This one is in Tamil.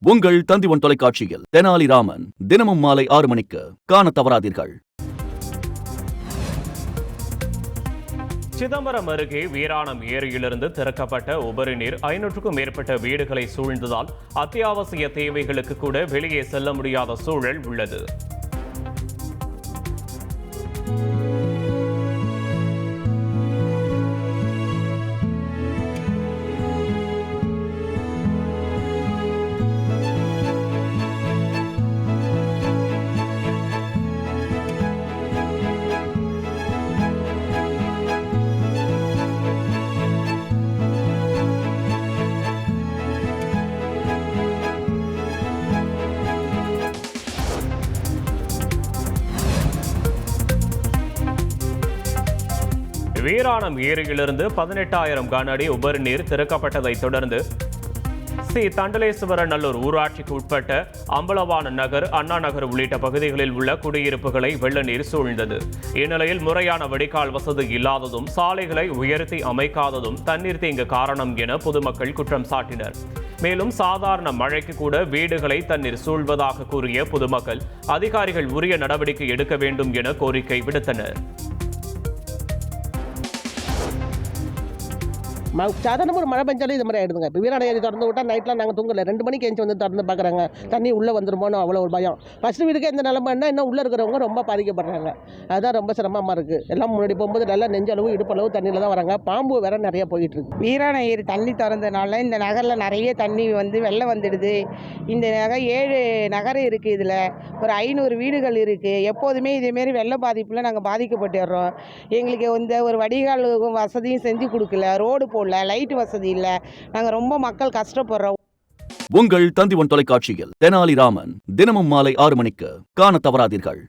உங்கள் தந்திவன் தொலைக்காட்சியில் தெனாலிராமன் தினமும் மாலை 6 மணிக்கு காணத் தவறாதீர்கள். சிதம்பரம் அருகே வீராணம் ஏரியிலிருந்து திறக்கப்பட்ட உபரி நீர் 500க்கும் மேற்பட்ட வீடுகளை சூழ்ந்ததால் அத்தியாவசிய தேவைகளுக்கு கூட வெளியே செல்ல முடியாத சூழல் உள்ளது. வீராணம் ஏரியிலிருந்து 18,000 கன அடி உபரி நீர் திறக்கப்பட்டதை தொடர்ந்து தண்டலேஸ்வரநல்லூர் ஊராட்சிக்கு உட்பட்ட அம்பலவான நகர், அண்ணா நகர் உள்ளிட்ட பகுதிகளில் உள்ள குடியிருப்புகளை வெள்ள நீர் சூழ்ந்தது. இந்நிலையில் முறையான வடிகால் வசதி இல்லாததும் சாலைகளை உயர்த்தி அமைக்காததும் தண்ணீர் தேங்க காரணம் என பொதுமக்கள் குற்றம் சாட்டினர். மேலும் சாதாரண மழைக்கு கூட வீடுகளை தண்ணீர் சூழ்வதாக கூறிய பொதுமக்கள் அதிகாரிகள் உரிய நடவடிக்கை எடுக்க வேண்டும் என கோரிக்கை விடுத்தனர். சாதாரண ஒரு மழை பெஞ்சாலும் இது மாதிரி ஆகிடுதுங்க. இப்போ வீராணம் ஏரி திறந்து விட்டால் நைட்லாம் நாங்கள் தூங்கலை. 2 மணிக்கு எழுந்து வந்து திறந்து பார்க்குறாங்க, தண்ணி உள்ளே வந்துருமோன்னு அவ்வளோ ஒரு பயம். ஃபஸ்ட்டு வீட்டுக்கு எந்த நிலமைன்னா இன்னும் உள்ளே இருக்கிறவங்க ரொம்ப பாதிக்கப்படுறாங்க. அதுதான் ரொம்ப சிரமமாக இருக்குது. எல்லாம் முன்னாடி போகும்போது நல்லா நெஞ்சளவு இடுப்பளவு தண்ணியில் தான் வராங்க. பாம்பு வேற நிறைய போயிட்டுருக்கு. வீராணம் ஏரி தண்ணி திறந்ததுனால இந்த நகரில் நிறைய தண்ணி வெள்ளம் வந்துடுது. இந்த நகர் 7 நகர் இருக்குது. இதில் ஒரு 500 வீடுகள் இருக்குது. எப்போதுமே இதேமாரி வெள்ள பாதிப்பில் நாங்கள் பாதிக்கப்பட்டுடுறோம். எங்களுக்கு இந்த ஒரு வடிகால் வசதியும் செஞ்சு கொடுக்கல, ரோடு போடல, லைட் வசதி இல்லை. நாங்கள் ரொம்ப மக்கள் கஷ்டப்படுறோம். உங்கள் தந்திவன் தொலைக்காட்சியில் தெனாலிராமன் தினமும் மாலை 6 மணிக்கு காணத் தவறாதீர்கள்.